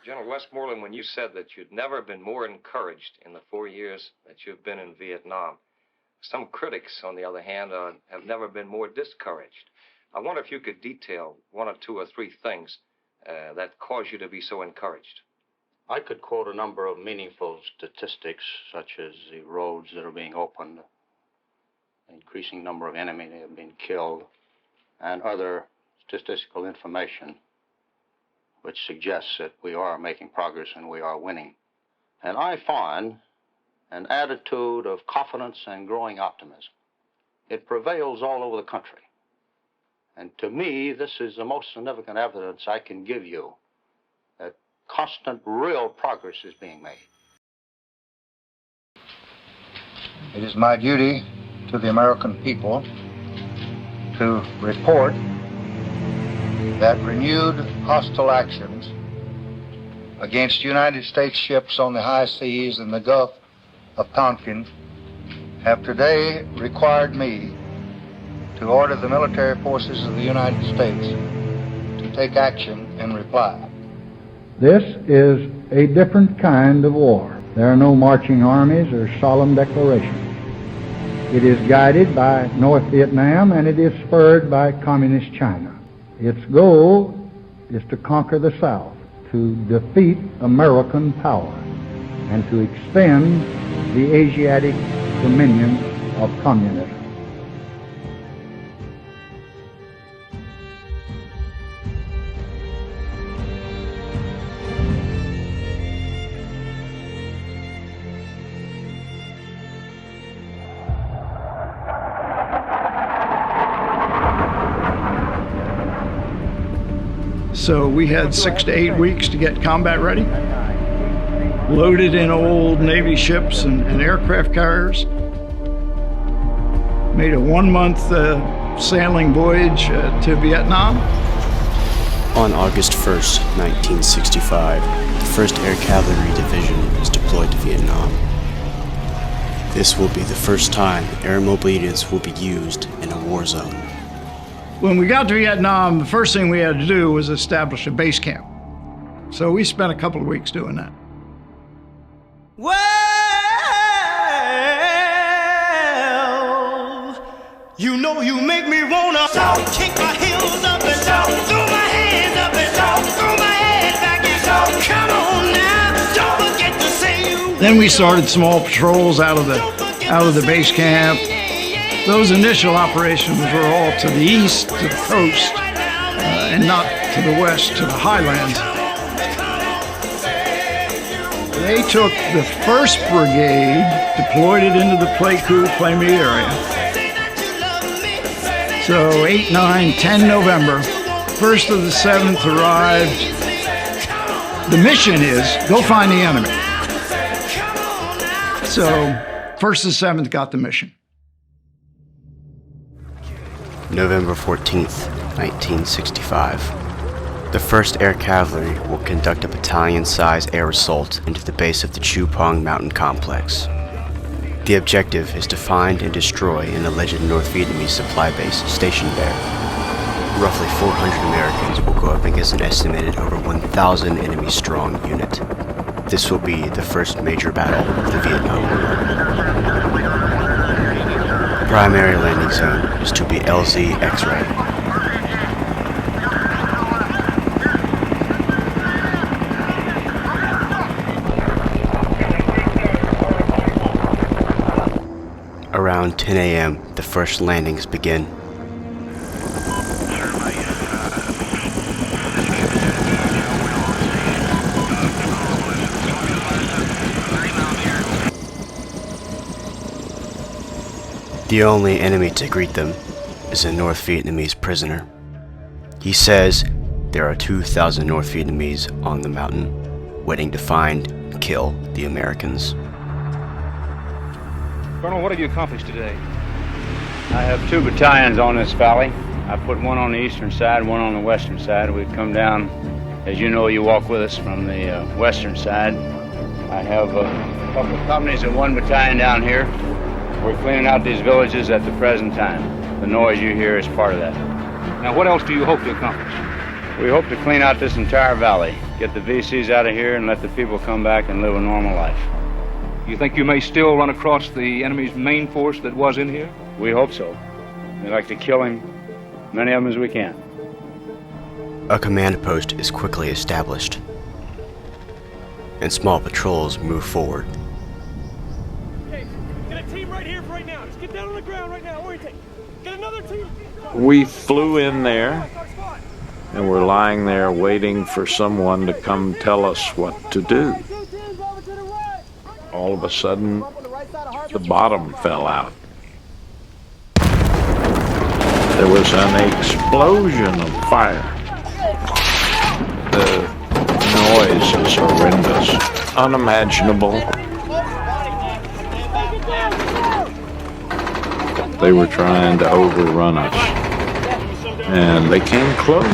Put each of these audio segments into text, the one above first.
General Westmoreland, when you said that you'd never been more encouraged in the 4 years that you've been in Vietnam, some critics, on the other hand, have never been more discouraged. I wonder if you could detail one or two or three things that caused you to be so encouraged. I could quote a number of meaningful statistics, such as the roads that are being opened, an increasing number of enemy that have been killed, and other statistical information which suggests that we are making progress and we are winning. And I find an attitude of confidence and growing optimism. It prevails all over the country. And to me, this is the most significant evidence I can give you that constant, real progress is being made. It is my duty to the American people to report that renewed hostile actions against United States ships on the high seas in the Gulf of Tonkin have today required me to order the military forces of the United States to take action in reply. This is a different kind of war. There are no marching armies or solemn declarations. It is guided by North Vietnam and it is spurred by Communist China. Its goal is to conquer the South, to defeat American power, and to extend the Asiatic dominion of communism. So we had 6 to 8 weeks to get combat ready, loaded in old Navy ships and aircraft carriers. Made a 1-month sailing voyage to Vietnam. On August 1st, 1965, the 1st Air Cavalry Division is deployed to Vietnam. This will be the first time air mobile units will be used in a war zone. When we got to Vietnam, the first thing we had to do was establish a base camp. So we spent a couple of weeks doing that. Well, you know you make me wanna kick my heels up and throw my hands up and throw my head back and come on now, don't forget to say you. Then we started small patrols out of the base camp. Those initial operations were all to the east, to the coast, and not to the west, to the highlands. They took the 1st Brigade, deployed it into the Pleiku-Plame area. So 8, 9, 10 November, 1st of the 7th arrived. The mission is, go find the enemy. So 1st of the 7th got the mission. November 14th, 1965. The 1st Air Cavalry will conduct a battalion-sized air assault into the base of the Chu Pong mountain complex. The objective is to find and destroy an alleged North Vietnamese supply base stationed there. Roughly 400 Americans will go up against an estimated over 1,000 enemy-strong unit. This will be the first major battle of the Vietnam War. Primary landing zone is to be LZ X-ray. Around 10 a.m., the first landings begin. The only enemy to greet them is a North Vietnamese prisoner. He says there are 2,000 North Vietnamese on the mountain, waiting to find and kill the Americans. Colonel, what have you accomplished today? I have 2 battalions on this valley. I put one on the eastern side, one on the western side. We've come down, as you know, you walk with us from the western side. I have a couple of companies and 1 battalion down here. We're cleaning out these villages at the present time. The noise you hear is part of that. Now, what else do you hope to accomplish? We hope to clean out this entire valley, get the VCs out of here, and let the people come back and live a normal life. You think you may still run across the enemy's main force that was in here? We hope so. We'd like to kill him, many of them as we can. A command post is quickly established, and small patrols move forward. Okay, get a team right here for right now. Just get down on the ground right now. Orientate. Get another team. We flew in there, and we're lying there waiting for someone to come tell us what to do. All of a sudden, the bottom fell out. There was an explosion of fire. The noise is horrendous, unimaginable. They were trying to overrun us, and they came close.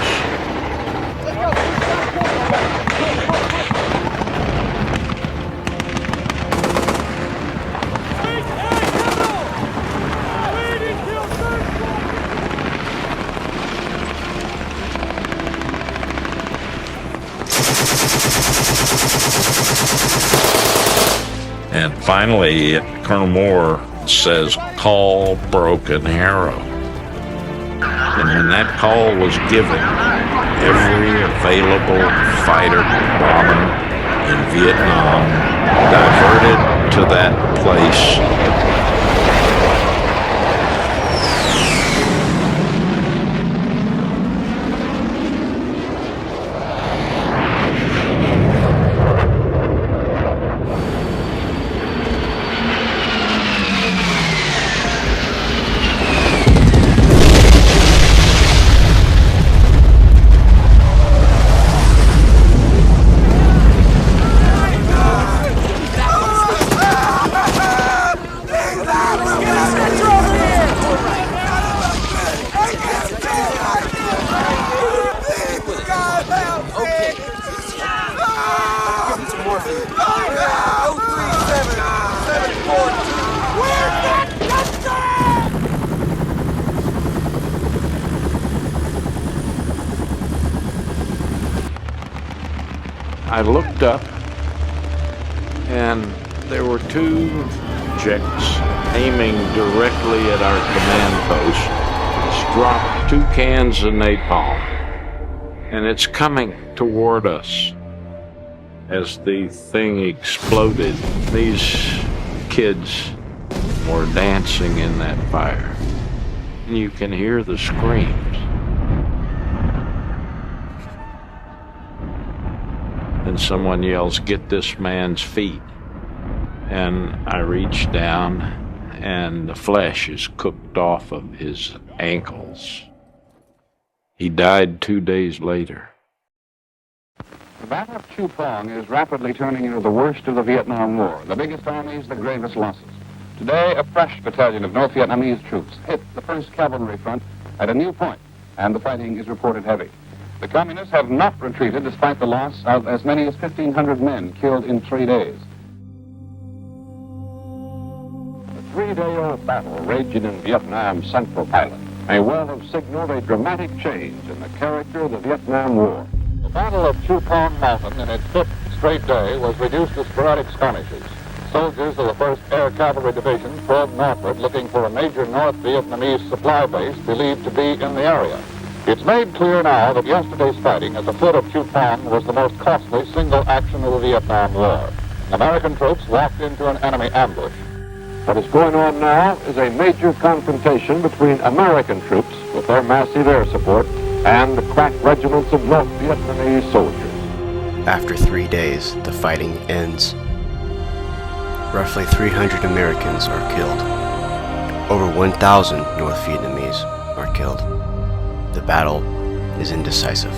And finally, Colonel Moore says, "Call Broken Arrow." And when that call was given, every available fighter bomber in Vietnam diverted to that place. I looked up, and there were two jets aiming directly at our command post. It's dropped 2 cans of napalm, and it's coming toward us. As the thing exploded, these kids were dancing in that fire, and you can hear the screams. And someone yells, "Get this man's feet." And I reach down, and the flesh is cooked off of his ankles. He died 2 days later. The Battle of Chu Pong is rapidly turning into the worst of the Vietnam War. The biggest armies, the gravest losses. Today, a fresh battalion of North Vietnamese troops hit the 1st Cavalry front at a new point, and the fighting is reported heavy. The Communists have not retreated despite the loss of as many as 1,500 men killed in 3 days. The 3-day-old battle raging in Vietnam's Central Island may well have signaled a dramatic change in the character of the Vietnam War. The Battle of Chu Pong Mountain in its 5th straight day was reduced to sporadic skirmishes. Soldiers of the 1st Air Cavalry Division poured northward looking for a major North Vietnamese supply base believed to be in the area. It's made clear now that yesterday's fighting at the foot of Chu Pong was the most costly single action of the Vietnam War. American troops walked into an enemy ambush. What is going on now is a major confrontation between American troops with their massive air support and the crack regiments of North Vietnamese soldiers. After 3 days, the fighting ends. Roughly 300 Americans are killed. Over 1,000 North Vietnamese are killed. The battle is indecisive.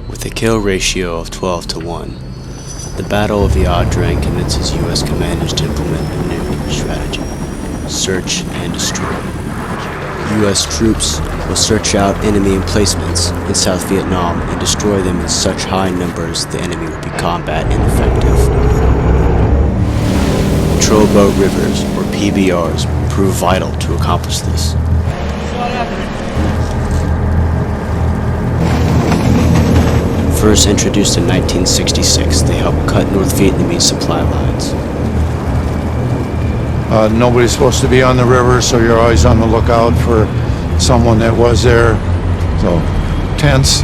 With a kill ratio of 12-1, the Battle of Ia Drang convinces U.S. commanders to implement a new strategy: search and destroy. U.S. troops will search out enemy emplacements in South Vietnam and destroy them in such high numbers the enemy will be combat ineffective. patrol boat rivers, or PBRs, prove vital to accomplish this. First introduced in 1966, they helped cut North Vietnamese supply lines. Nobody's supposed to be on the river, so you're always on the lookout for someone that was there. So, tense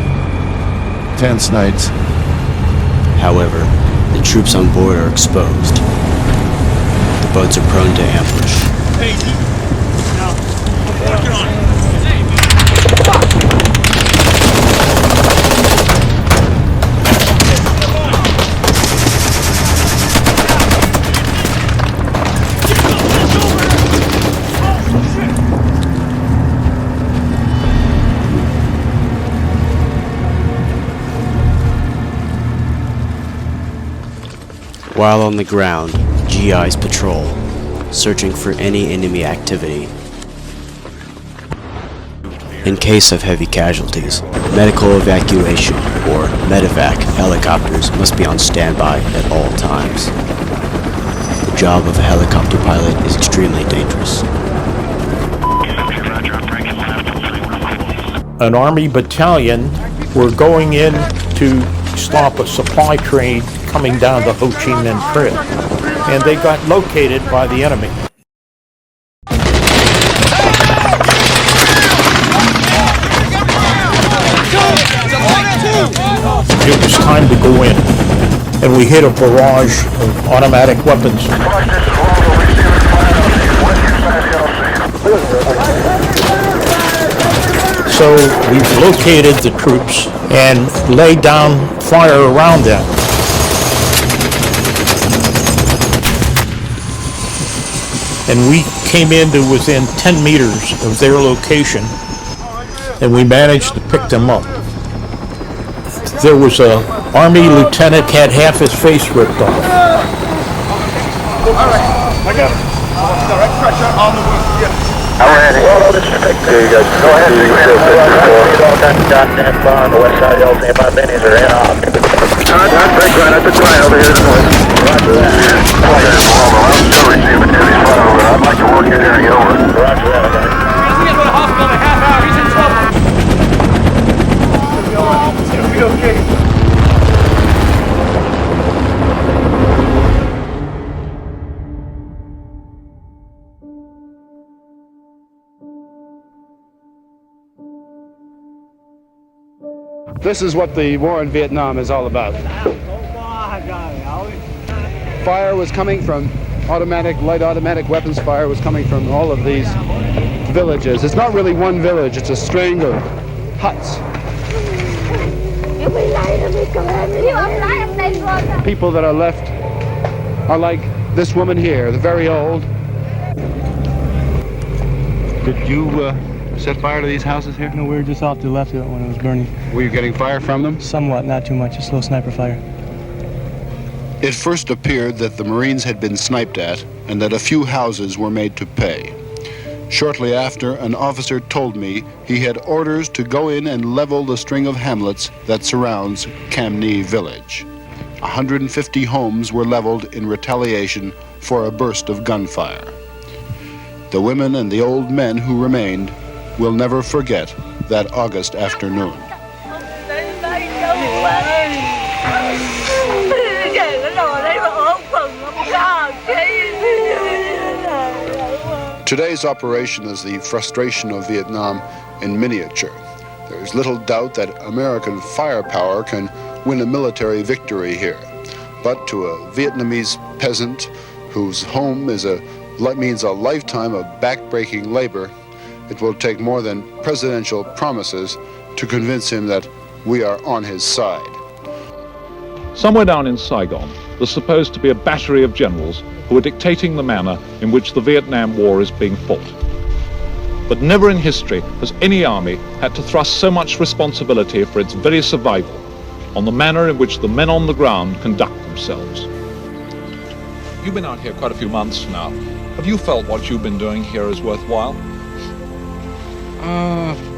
nights. However, the troops on board are exposed. The boats are prone to ambush. While on the ground, GIs patrol, searching for any enemy activity. In case of heavy casualties, medical evacuation, or medevac helicopters must be on standby at all times. The job of a helicopter pilot is extremely dangerous. An Army battalion were going in to stop a supply train coming down the Ho Chi Minh Trail, and they got located by the enemy. It was time to go in, and we hit a barrage of automatic weapons. So we've located the troops and laid down fire around them. And we came in to within 10 meters of their location, and we managed to pick them up. There was a Army lieutenant had half his face ripped off. All right, I got him. Direct pressure on the wound. Yes. I'm ready. Well, this is Victor. Go ahead. On the west side of the old nearby Benny's are in off. That's right. I took right over here to the north. Roger that. I'm still receiving heavy fire over. I'd like to work in here and get over. Roger that. I got it. He's going to the hospital in a half hour. He's in trouble. It's going to be okay. This is what the war in Vietnam is all about. Fire was coming from light automatic weapons fire was coming from all of these villages. It's not really one village, it's a string of huts. People that are left are like this woman here, the very old. Did you set fire to these houses here? No, we were just off to the left of it when it was burning. Were you getting fire from them? Somewhat, not too much, just a little sniper fire. It first appeared that the Marines had been sniped at and that a few houses were made to pay. Shortly after, an officer told me he had orders to go in and level the string of hamlets that surrounds Cam Ni village. 150 homes were leveled in retaliation for a burst of gunfire. The women and the old men who remained will never forget that August afternoon. Today's operation is the frustration of Vietnam in miniature. There is little doubt that American firepower can win a military victory here. But to a Vietnamese peasant whose home means a lifetime of backbreaking labor, it will take more than presidential promises to convince him that we are on his side. Somewhere down in Saigon, there's supposed to be a battery of generals who are dictating the manner in which the Vietnam War is being fought. But never in history has any army had to thrust so much responsibility for its very survival on the manner in which the men on the ground conduct themselves. You've been out here quite a few months now. Have you felt what you've been doing here is worthwhile?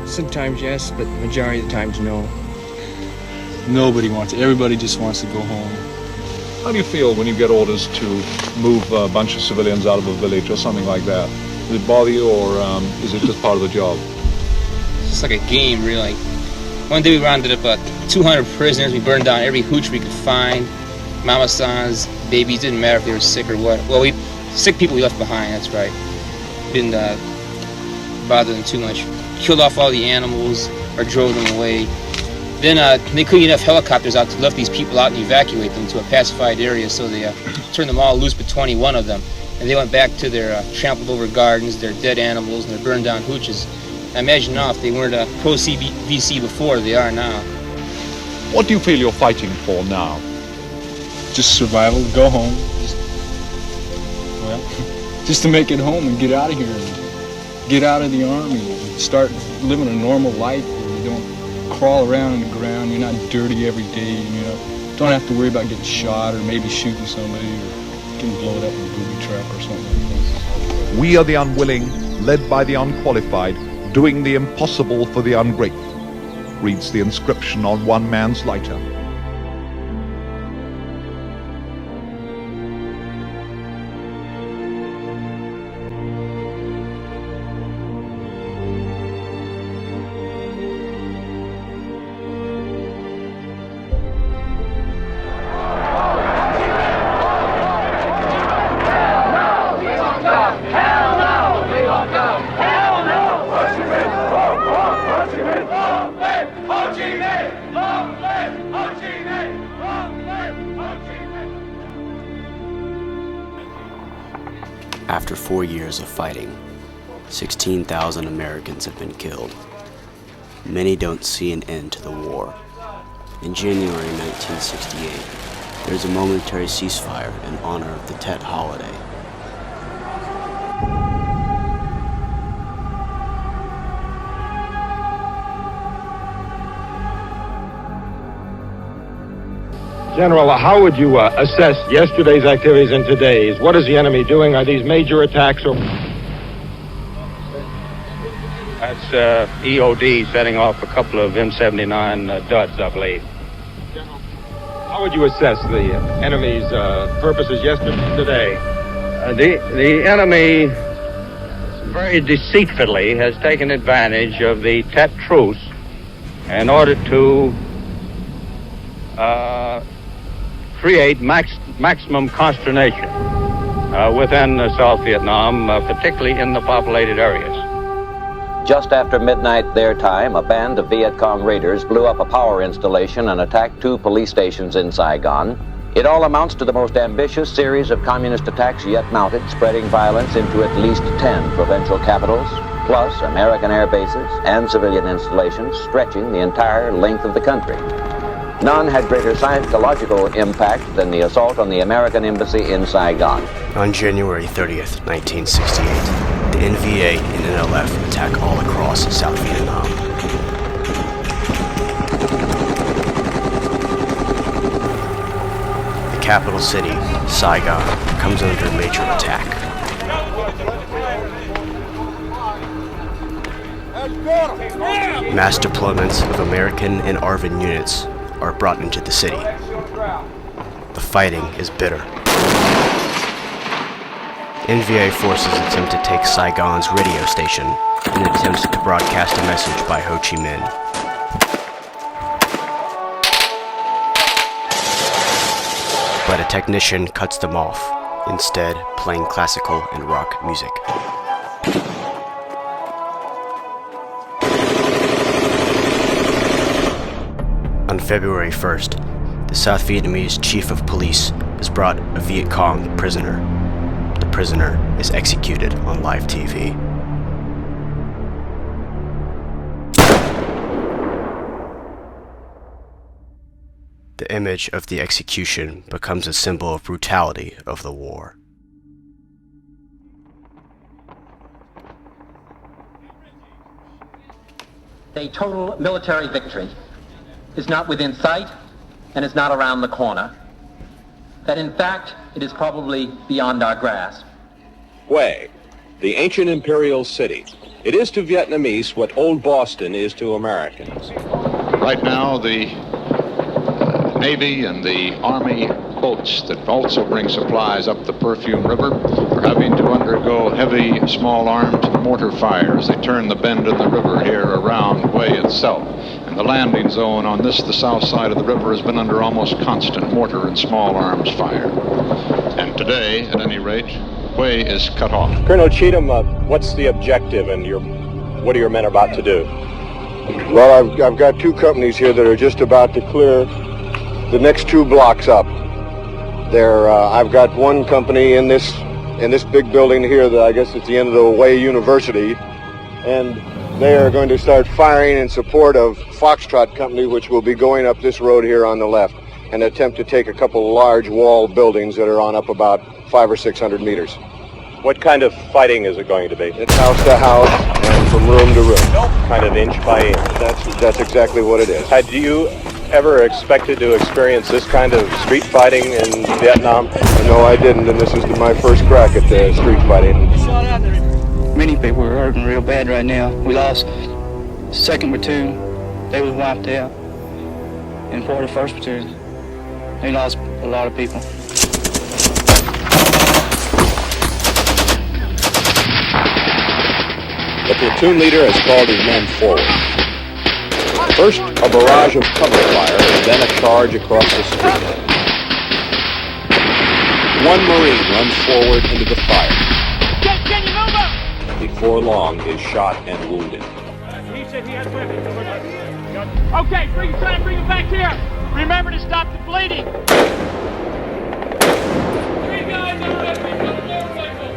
Sometimes yes, but majority of the times no. Nobody wants it. Everybody just wants to go home. How do you feel when you get orders to move a bunch of civilians out of a village or something like that? Does it bother you, or is it just part of the job? It's just like a game, really. One day we rounded up 200 prisoners. We burned down every hooch we could find. Mama sons, babies, didn't matter if they were sick or what. Well, sick people we left behind, that's right. We didn't bother them too much. Killed off all the animals or drove them away. Then they couldn't get enough helicopters out to lift these people out and evacuate them to a pacified area, so they turned them all loose but 21 of them. And they went back to their trampled over gardens, their dead animals, and their burned down hooches. I imagine now if they weren't pro-CVC before, they are now. What do you feel you're fighting for now? Just survival, go home. Just to make it home and get out of here. And get out of the army and start living a normal life where you don't crawl around in the ground, you're not dirty every day, you know. Don't have to worry about getting shot or maybe shooting somebody or getting blown up in a booby trap or something like that. We are the unwilling, led by the unqualified, doing the impossible for the ungrateful, reads the inscription on one man's lighter. After 4 years of fighting, 16,000 Americans have been killed. Many don't see an end to the war. In January 1968, there's a momentary ceasefire in honor of the Tet holiday. General, how would you assess yesterday's activities and today's? What is the enemy doing? Are these major attacks or... That's EOD setting off a couple of M79 duds, I believe. General, how would you assess the enemy's purposes yesterday and today? The enemy very deceitfully has taken advantage of the Tet truce in order to create maximum consternation within South Vietnam, particularly in the populated areas. Just after midnight their time, a band of Viet Cong raiders blew up a power installation and attacked 2 police stations in Saigon. It all amounts to the most ambitious series of communist attacks yet mounted, spreading violence into at least 10 provincial capitals, plus American air bases and civilian installations stretching the entire length of the country. None had greater psychological impact than the assault on the American embassy in Saigon. On January 30th, 1968, the NVA and NLF attack all across South Vietnam. The capital city, Saigon, comes under major attack. Mass deployments of American and ARVN units are brought into the city. The fighting is bitter. NVA forces attempt to take Saigon's radio station in an attempt to broadcast a message by Ho Chi Minh. But a technician cuts them off, instead playing classical and rock music. On February 1st, the South Vietnamese chief of police has brought a Viet Cong prisoner. The prisoner is executed on live TV. The image of the execution becomes a symbol of brutality of the war. A total military victory is not within sight and is not around the corner. That in fact, it is probably beyond our grasp. Hue, the ancient imperial city. It is to Vietnamese what old Boston is to Americans. Right now, the Navy and the Army boats that also bring supplies up the Perfume River are having to undergo heavy small arms mortar fire as they turn the bend in the river here around Hue itself. And the landing zone on the south side of the river has been under almost constant mortar and small arms fire. And today, at any rate, Hue is cut off. Colonel Cheatham, what's the objective and what are your men about to do? Well, I've got two companies here that are just about to clear the next 2 blocks up. I've got one company in this big building here that I guess it's the end of the Hue University, and they are going to start firing in support of Foxtrot Company, which will be going up this road here on the left, and attempt to take a couple of large wall buildings that are on up about 500 or 600 meters. What kind of fighting is it going to be? It's house to house and from room to room. Kind of inch by inch. That's exactly what it is. Had you ever expected to experience this kind of street fighting in Vietnam? No, I didn't, and this is my first crack at the street fighting. Many people are hurting real bad right now. We lost 2nd platoon. They was wiped out. And 41st platoon. They lost a lot of people. The platoon leader has called his men forward. First, a barrage of cover fire, and then a charge across the street. One Marine runs forward into the fire. Can you move up? Before long, is shot and wounded. He said he has weapons. Okay, try to bring him back here. Remember to stop the bleeding. 3 guys on the motorcycle.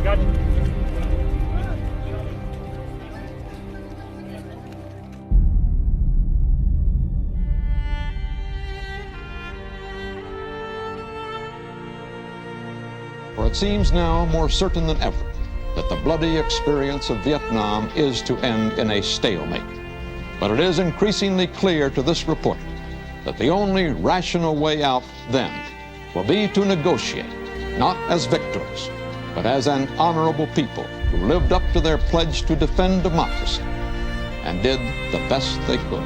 Got you. For it seems now more certain than ever that the bloody experience of Vietnam is to end in a stalemate. But it is increasingly clear to this reporter that the only rational way out then will be to negotiate, not as victors, but as an honorable people who lived up to their pledge to defend democracy and did the best they could.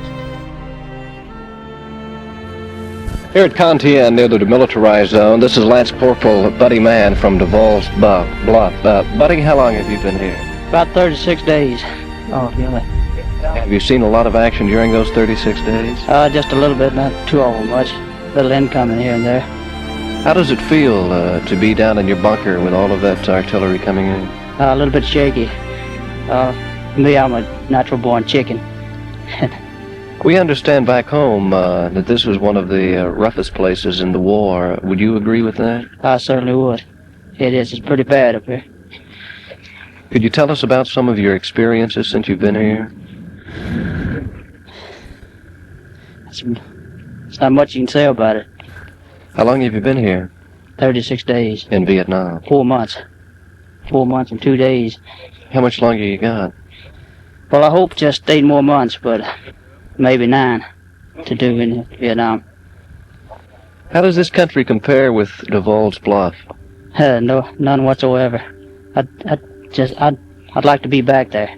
Here at Cantian, near the demilitarized zone, this is Lance Corporal Buddy Mann from Duval's Bluff. Buddy, how long have you been here? About 36 days. Oh, really? Have you seen a lot of action during those 36 days? Just a little bit, not too much. Little incoming here and there. How does it feel to be down in your bunker with all of that artillery coming in? A little bit shaky. Me, I'm a natural-born chicken. We understand back home that this was one of the roughest places in the war. Would you agree with that? I certainly would. It is. It's pretty bad up here. Could you tell us about some of your experiences since you've been here? It's not much you can say about it. How long have you been here? 36 days. In Vietnam? 4 months. 4 months and 2 days. How much longer you got? Well, I hope just 8 more months, but maybe 9 to do in Vietnam. How does this country compare with Duval's Bluff? No, none whatsoever. I'd like to be back there.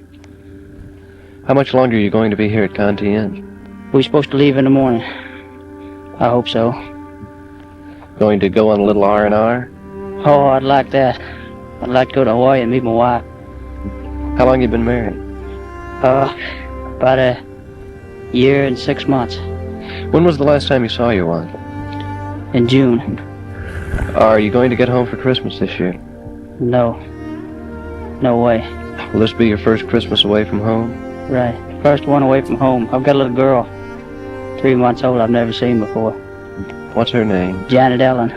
How much longer are you going to be here at Cantian? We're supposed to leave in the morning. I hope so. Going to go on a little R&R? Oh, I'd like that. I'd like to go to Hawaii and meet my wife. How long you been married? About a year and 6 months. When was the last time you saw your wife? In June. Are you going to get home for Christmas this year? No. No way. Will this be your first Christmas away from home? Right. First one away from home. I've got a little girl. 3 months old I've never seen before. What's her name? Janet Ellen.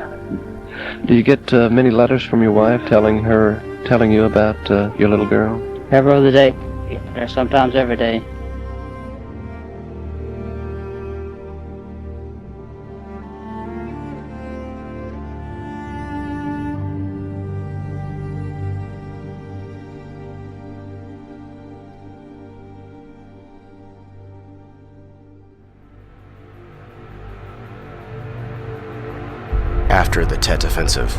Do you get many letters from your wife telling you about your little girl? Every other day. Or sometimes every day. After the Tet Offensive,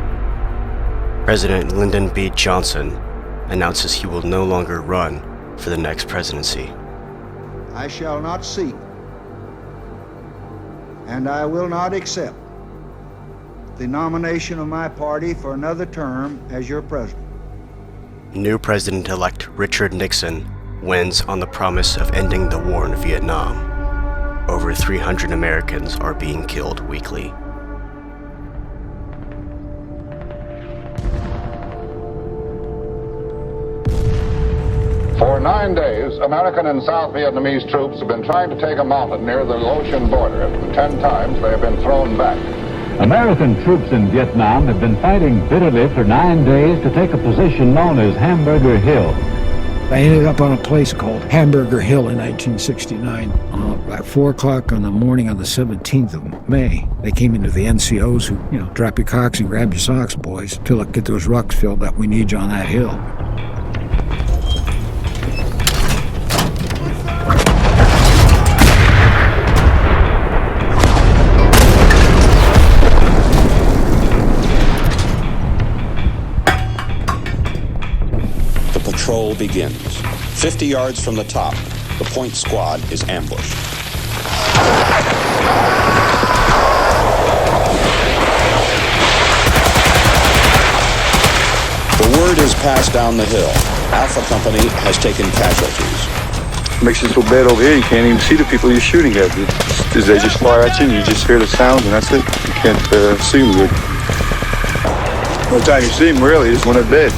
President Lyndon B. Johnson announces he will no longer run for the next presidency. I shall not seek and I will not accept the nomination of my party for another term as your president. New President-elect Richard Nixon wins on the promise of ending the war in Vietnam. Over 300 Americans are being killed weekly. For 9 days, American and South Vietnamese troops have been trying to take a mountain near the Laotian border. 10 times they have been thrown back. American troops in Vietnam have been fighting bitterly for 9 days to take a position known as Hamburger Hill. I ended up on a place called Hamburger Hill in 1969. At 4 o'clock on the morning on the 17th of May, they came into the NCOs who, drop your cocks and grab your socks, boys. Get those rucks filled up. We need you on that hill. Patrol begins. 50 yards from the top, the point squad is ambushed. The word is passed down the hill. Alpha Company has taken casualties. Makes it so bad over here, you can't even see the people you're shooting at. They just fire at you and you just hear the sounds and that's it. You can't see them good. The only time you see them really is when they're dead.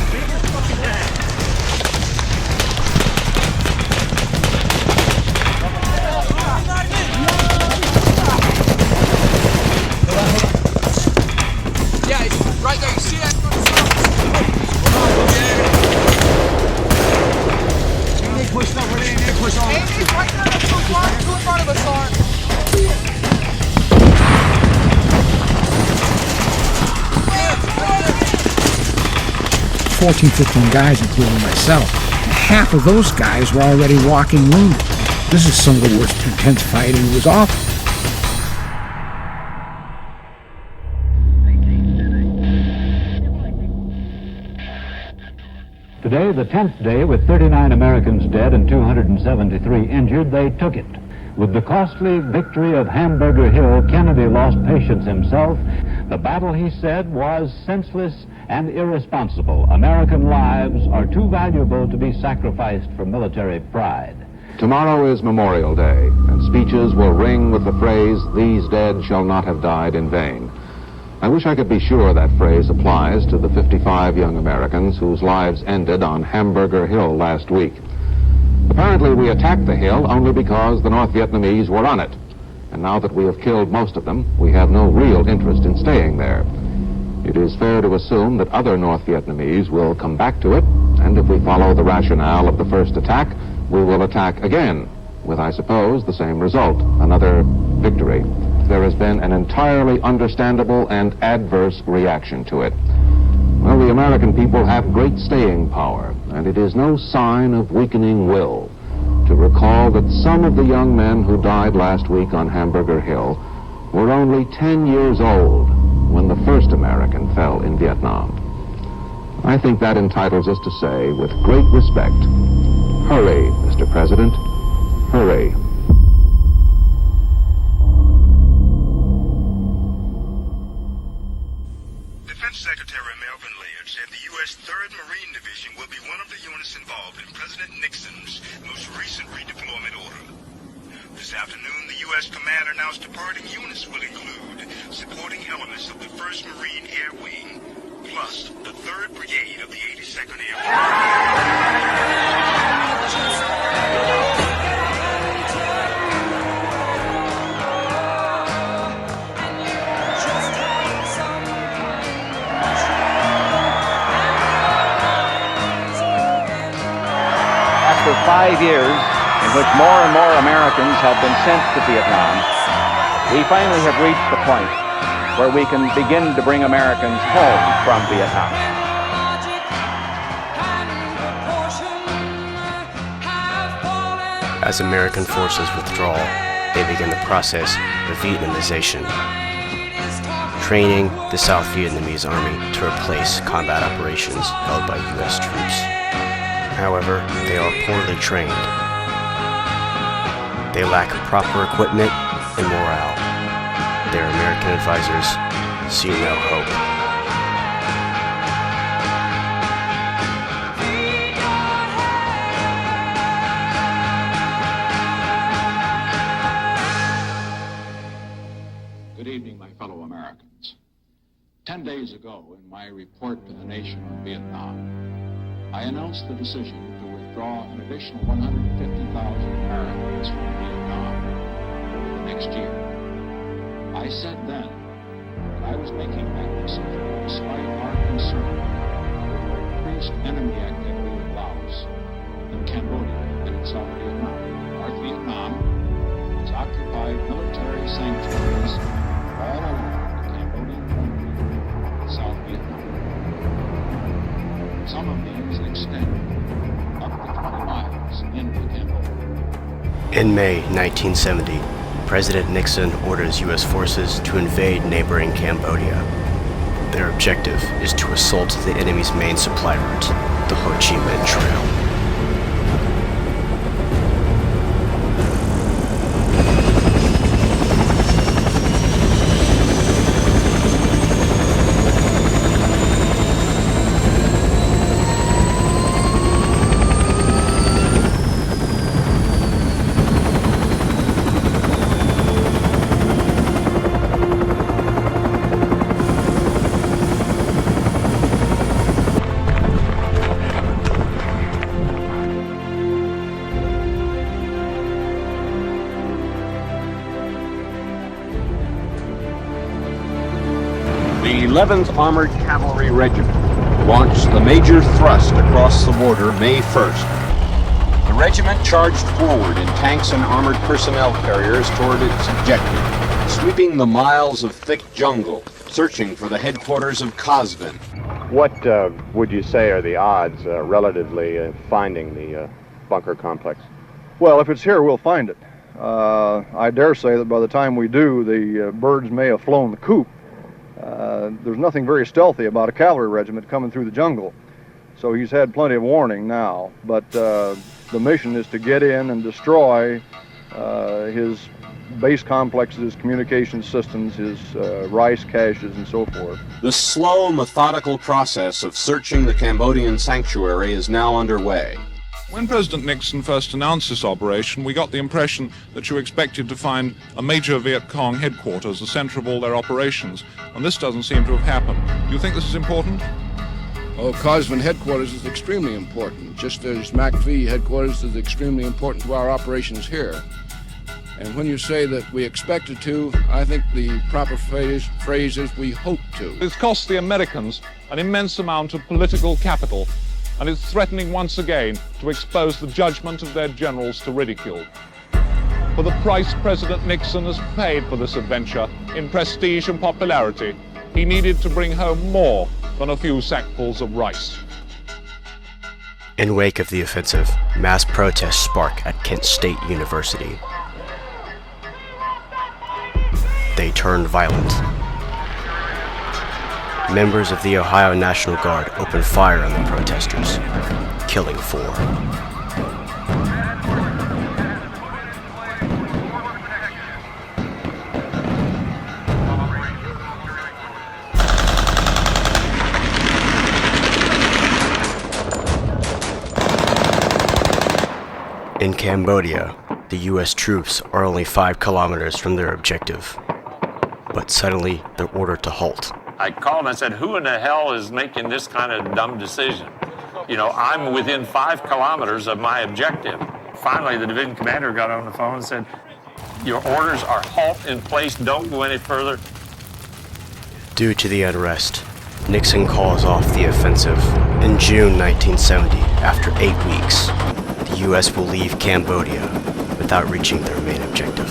Fourteen, 15 guys, including myself. Half of those guys were already walking wounded. This is some of the worst intense fighting. It was awful. Today, the 10th day, with 39 Americans dead and 273 injured, they took it. With the costly victory of Hamburger Hill, Kennedy lost patience himself. The battle, he said, was senseless and irresponsible. American lives are too valuable to be sacrificed for military pride. Tomorrow is Memorial Day, and speeches will ring with the phrase, "These dead shall not have died in vain." I wish I could be sure that phrase applies to the 55 young Americans whose lives ended on Hamburger Hill last week. Apparently we attacked the hill only because the North Vietnamese were on it. And now that we have killed most of them, we have no real interest in staying there. It is fair to assume that other North Vietnamese will come back to it, and if we follow the rationale of the first attack, we will attack again, with, I suppose, the same result, another victory. There has been an entirely understandable and adverse reaction to it. Well, the American people have great staying power, and it is no sign of weakening will to recall that some of the young men who died last week on Hamburger Hill were only 10 years old when the first American fell in Vietnam. I think that entitles us to say, with great respect, hurry, Mr. President, hurry. Defense Secretary Melvin Laird said the U.S. 3rd Marine Division will be one of the units involved in President Nixon's most recent redeployment order. This afternoon, the U.S. command announced departing units will include supporting elements of the 1st Marine Air Wing, plus the 3rd Brigade of the 82nd Air After 5 years in which more and more Americans have been sent to Vietnam, we finally have reached the point where we can begin to bring Americans home from Vietnam. As American forces withdraw, they begin the process of Vietnamization, training the South Vietnamese army to replace combat operations held by U.S. troops. However, they are poorly trained. They lack proper equipment and morale. their American advisors see no hope. Good evening, my fellow Americans. 10 days ago, in my report to the nation on Vietnam, I announced the decision to withdraw an additional 150,000 Americans from Vietnam over the next year. I said then that I was making that decision despite our concern over increased enemy activity in Laos, in Cambodia, and in South Vietnam. North Vietnam has occupied military sanctuaries all along the Cambodian boundary with South Vietnam. Some of these extend up to 20 miles into Cambodia. In May 1970, President Nixon orders U.S. forces to invade neighboring Cambodia. Their objective is to assault the enemy's main supply route, the Ho Chi Minh Trail. The 11th Armored Cavalry Regiment launched the major thrust across the border May 1st. The regiment charged forward in tanks and armored personnel carriers toward its objective, sweeping the miles of thick jungle, searching for the headquarters of Kazvin. What would you say are the odds, relatively, finding the bunker complex? Well, if it's here, we'll find it. I dare say that by the time we do, the birds may have flown the coop. There's nothing very stealthy about a cavalry regiment coming through the jungle, so he's had plenty of warning now. But the mission is to get in and destroy his base complexes, his communication systems, his rice caches, and so forth. The slow, methodical process of searching the Cambodian sanctuary is now underway. When President Nixon first announced this operation, we got the impression that you expected to find a major Viet Cong headquarters, the center of all their operations, and this doesn't seem to have happened. Do you think this is important? Oh, Kazvin headquarters is extremely important, just as MACV headquarters is extremely important to our operations here. And when you say that we expected to, I think the proper phrase is we hope to. It's cost the Americans an immense amount of political capital, and it's threatening once again to expose the judgment of their generals to ridicule. For the price President Nixon has paid for this adventure in prestige and popularity, he needed to bring home more than a few sackfuls of rice. In wake of the offensive, mass protests spark at Kent State University. They turned violent. Members of the Ohio National Guard opened fire on the protesters, killing 4. In Cambodia, the U.S. troops are only 5 kilometers from their objective, but suddenly they're ordered to halt. I called and I said, who in the hell is making this kind of dumb decision? You know, I'm within 5 kilometers of my objective. Finally, the division commander got on the phone and said, your orders are halt in place, don't go any further. Due to the unrest, Nixon calls off the offensive. In June 1970, after 8 weeks, the U.S. will leave Cambodia without reaching their main objective.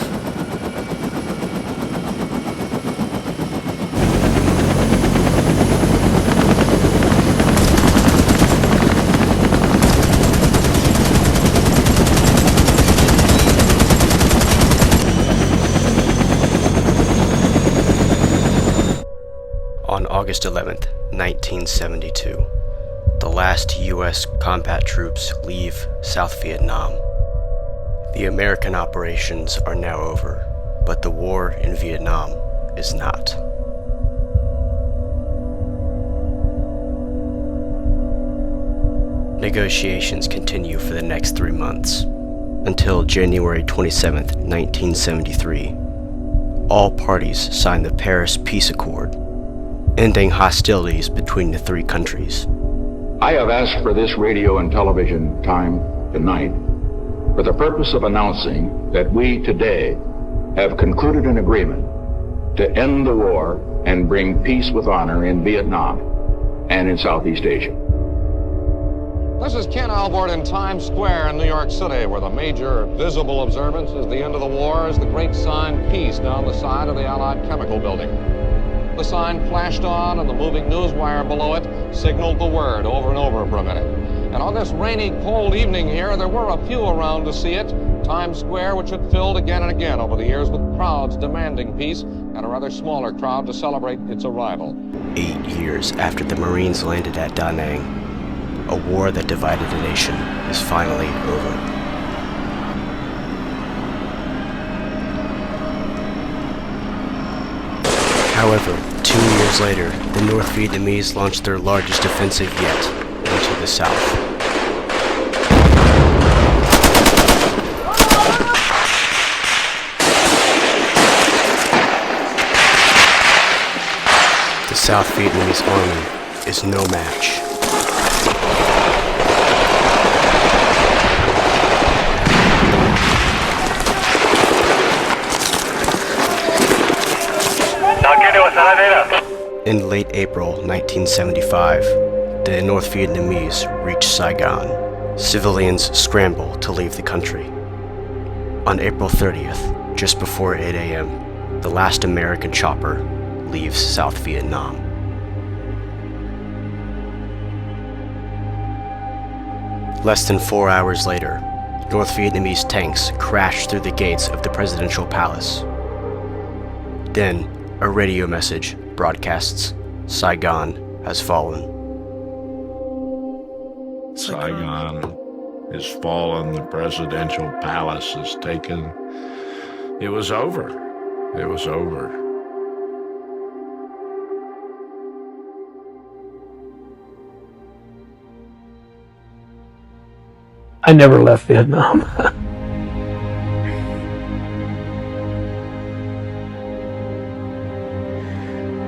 On August 11, 1972, the last U.S. combat troops leave South Vietnam. The American operations are now over, but the war in Vietnam is not. Negotiations continue for the next 3 months, until January 27, 1973. All parties signed the Paris Peace Accord, ending hostilities between the three countries. I have asked for this radio and television time tonight for the purpose of announcing that we today have concluded an agreement to end the war and bring peace with honor in Vietnam and in Southeast Asia. This is Ken Albert in Times Square in New York City, where the major visible observance is the end of the war is the great sign Peace down the side of the Allied Chemical Building. The sign flashed on and the moving news wire below it signaled the word over and over for a minute. And on this rainy, cold evening here, there were a few around to see it. Times Square, which had filled again and again over the years with crowds demanding peace, and a rather smaller crowd to celebrate its arrival. 8 years after the Marines landed at Da Nang, a war that divided a nation is finally over. However, 2 years later, the North Vietnamese launched their largest offensive yet into the south. The South Vietnamese army is no match. In late April 1975, the North Vietnamese reached Saigon. Civilians scramble to leave the country. On April 30th, just before 8 a.m., the last American chopper leaves South Vietnam. Less than 4 hours later, North Vietnamese tanks crash through the gates of the presidential palace. Then, a radio message broadcasts, Saigon has fallen. Saigon is fallen, the presidential palace is taken. It was over. It was over. I never left Vietnam.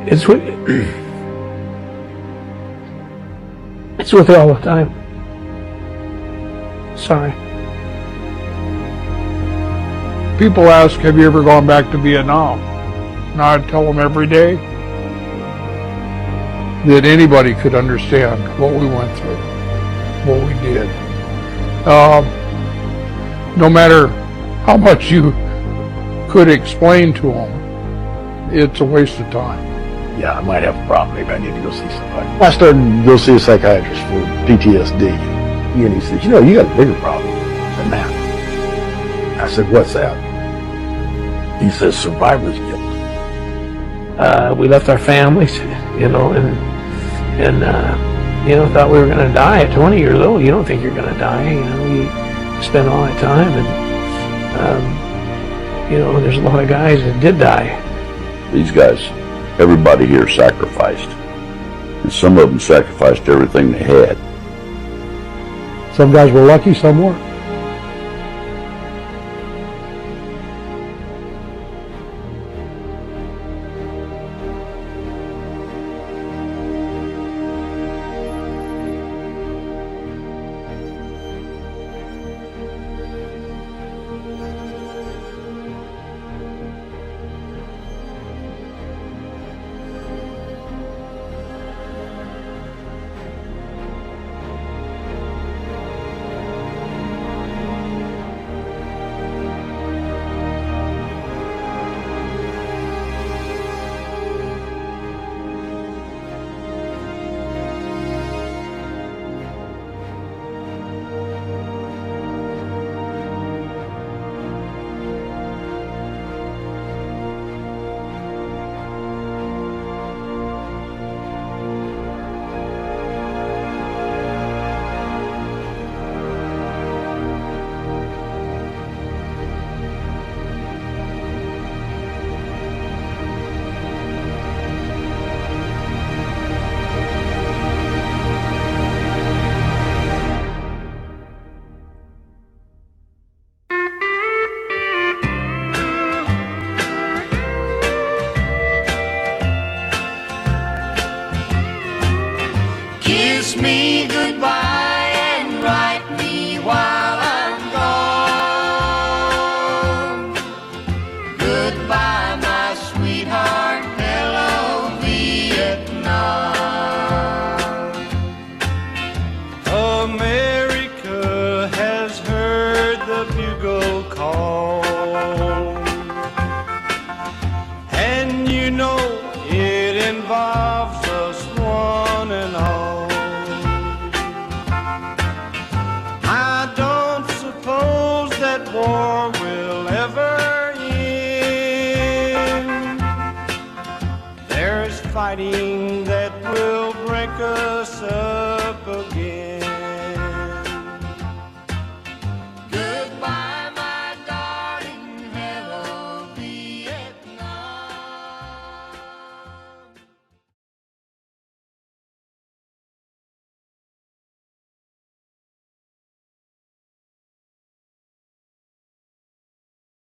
It's with her all the time. Sorry. People ask, have you ever gone back to Vietnam? And I tell them every day that anybody could understand what we went through, what we did. No matter how much you could explain to them, it's a waste of time. Yeah, I might have a problem. Maybe I need to go see somebody. I started to go see a psychiatrist for PTSD. And he said, you know, you got a bigger problem than that. I said, what's that? He says, survivor's guilt. We left our families, you know, and thought we were going to die at 20 years old. You don't think you're going to die. You know, we spent all that time, and, there's a lot of guys that did die. These guys, everybody here sacrificed. And some of them sacrificed everything they had. Some guys were lucky, some weren't. fighting that will break us up again.